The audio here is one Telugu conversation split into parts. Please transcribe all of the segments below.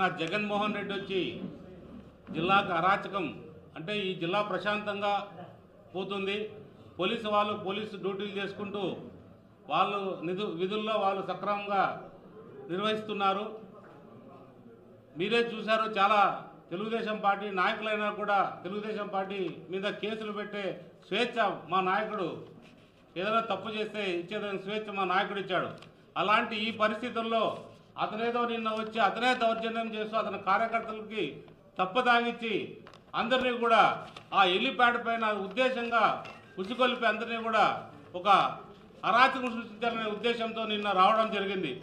నిన్న జగన్మోహన్ రెడ్డి వచ్చి జిల్లాకు అరాచకం అంటే ఈ జిల్లా ప్రశాంతంగా పోతుంది, పోలీసు డ్యూటీలు చేసుకుంటూ వాళ్ళు విధుల్లో వాళ్ళు సక్రమంగా నిర్వహిస్తున్నారు. మీరే చూశారు, చాలా తెలుగుదేశం పార్టీ నాయకులైనా కూడా తెలుగుదేశం పార్టీ మీద కేసులు పెట్టే స్వేచ్ఛ మా నాయకుడు, ఏదైనా తప్పు చేస్తే ఇచ్చేదానికి స్వేచ్ఛ మా నాయకుడు ఇచ్చాడు. అలాంటి ఈ పరిస్థితుల్లో అతనేదో నిన్న వచ్చి అతనే దౌర్జన్యం చేస్తూ అతని కార్యకర్తలకి తప్పదాగిచ్చి అందరినీ కూడా ఆ హెలిప్యాడ్ పైన ఉద్దేశంగా ఉసుకొల్పి అందరినీ కూడా ఒక అరాచకం సృష్టించాలనే ఉద్దేశంతో నిన్న రావడం జరిగింది.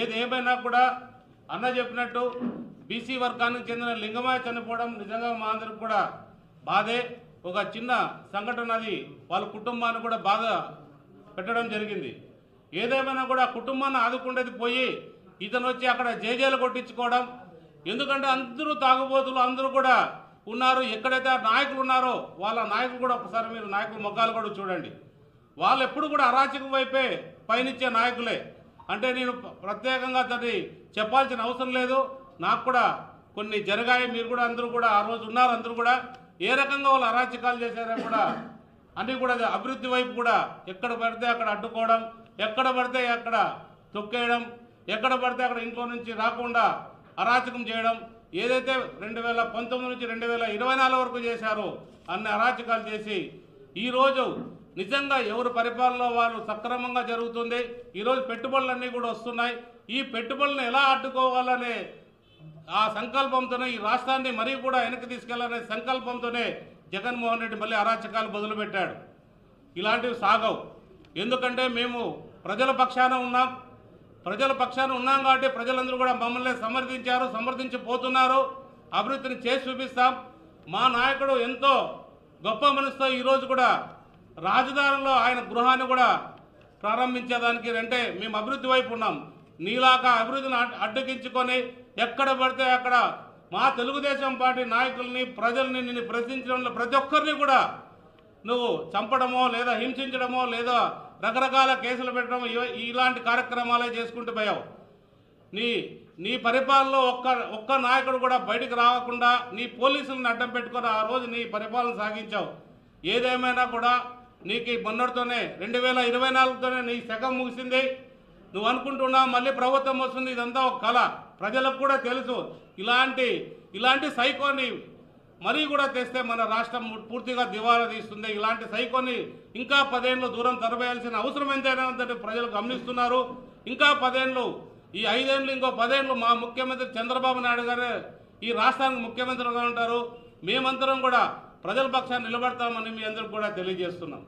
ఏది ఏమైనా కూడా అన్న చెప్పినట్టు బీసీ వర్గానికి చెందిన లింగమయ్య చనిపోవడం నిజంగా మా అందరికి కూడా బాధే. ఒక చిన్న సంఘటన అది వాళ్ళ కుటుంబాన్ని కూడా బాధ పెట్టడం జరిగింది. ఏదేమైనా కూడా కుటుంబాన్ని ఆదుకుండేది పోయి ఇతను వచ్చి అక్కడ జేజేలు కొట్టించుకోవడం. ఎందుకంటే అందరూ తాగుబోతులు అందరూ కూడా ఉన్నారు. ఎక్కడైతే నాయకులు ఉన్నారో వాళ్ళ నాయకులు కూడా ఒకసారి మీరు నాయకుల ముఖాలు కూడా చూడండి. వాళ్ళు ఎప్పుడు కూడా అరాచకం వైపే పయనించే నాయకులే. అంటే నేను ప్రత్యేకంగా దాన్ని చెప్పాల్సిన అవసరం లేదు. నాకు కూడా కొన్ని జరిగాయి, మీరు కూడా అందరూ కూడా ఆ రోజు ఉన్నారు. అందరూ కూడా ఏ రకంగా వాళ్ళు అరాచకాలు చేశారో కూడా అన్నీ కూడా అభివృద్ధి వైపు కూడా ఎక్కడ పడితే అక్కడ అడ్డుకోవడం, ఎక్కడ పడితే అక్కడ తొక్కేయడం, ఎక్కడ పడితే అక్కడ ఇంట్లో నుంచి రాకుండా అరాచకం చేయడం, ఏదైతే 2019 నుంచి 2024 వరకు చేశారో అన్ని అరాచకాలు చేసి ఈరోజు నిజంగా ఎవరు పరిపాలనలో వాళ్ళు సక్రమంగా జరుగుతుంది. ఈరోజు పెట్టుబడులన్నీ కూడా వస్తున్నాయి. ఈ పెట్టుబడులను ఎలా అడ్డుకోవాలనే ఆ సంకల్పంతోనే ఈ రాష్ట్రాన్ని మరీ కూడా వెనక్కి తీసుకెళ్లాలనే సంకల్పంతోనే జగన్మోహన్ రెడ్డి మళ్ళీ అరాచకాలు మొదలుపెట్టాడు. ఇలాంటివి సాగవు. ఎందుకంటే మేము ప్రజల పక్షాన ఉన్నాం కాబట్టి ప్రజలందరూ కూడా మమ్మల్ని సమర్థించిపోతున్నారు. అభివృద్ధిని చేసి చూపిస్తాం. మా నాయకుడు ఎంతో గొప్ప మనసుతో ఈరోజు కూడా రాజధానిలో ఆయన గృహాన్ని కూడా ప్రారంభించేదానికి అంటే మేము అభివృద్ధి వైపు ఉన్నాం. నీలాగా అభివృద్ధిని అడ్డగించుకొని ఎక్కడ పడితే అక్కడ మా తెలుగుదేశం పార్టీ నాయకుల్ని ప్రజల్ని నిన్ను ప్రశ్నించడంలో ప్రతి ఒక్కరిని కూడా నువ్వు చంపడమో లేదా హింసించడమో లేదా రకరకాల కేసులు పెట్టడం ఇలాంటి కార్యక్రమాలే చేసుకుంటూ పోయావు. నీ పరిపాలనలో ఒక్క నాయకుడు కూడా బయటకు రాకుండా నీ పోలీసులను అడ్డం పెట్టుకొని ఆ రోజు నీ పరిపాలన సాగించావు. ఏదేమైనా కూడా నీకు మొన్నటితోనే 2024తోనే నీ శకం ముగిసింది. నువ్వు అనుకుంటున్నావు మళ్ళీ ప్రభుత్వం వస్తుంది, ఇదంతా ఒక కళ. ప్రజలకు కూడా తెలుసు ఇలాంటి సైకోని మరీ కూడా తెస్తే మన రాష్ట్రం పూర్తిగా దివాలా తీస్తుంది. ఇలాంటి సైకోని ఇంకా 10 ఏళ్ళు దూరం తరవేయాల్సిన అవసరం ఎంతైనా ఉందంటే ప్రజలు గమనిస్తున్నారు. ఇంకా 10 ఏళ్ళు, ఈ 5 ఏళ్ళు, ఇంకో 10 ఏళ్ళు మా ముఖ్యమంత్రి చంద్రబాబు నాయుడు గారు ఈ రాష్ట్రానికి ముఖ్యమంత్రిగా ఉంటారు. మేమందరం కూడా ప్రజల పక్షాన్ని నిలబడతామని మీ అందరికి కూడా తెలియజేస్తున్నాం.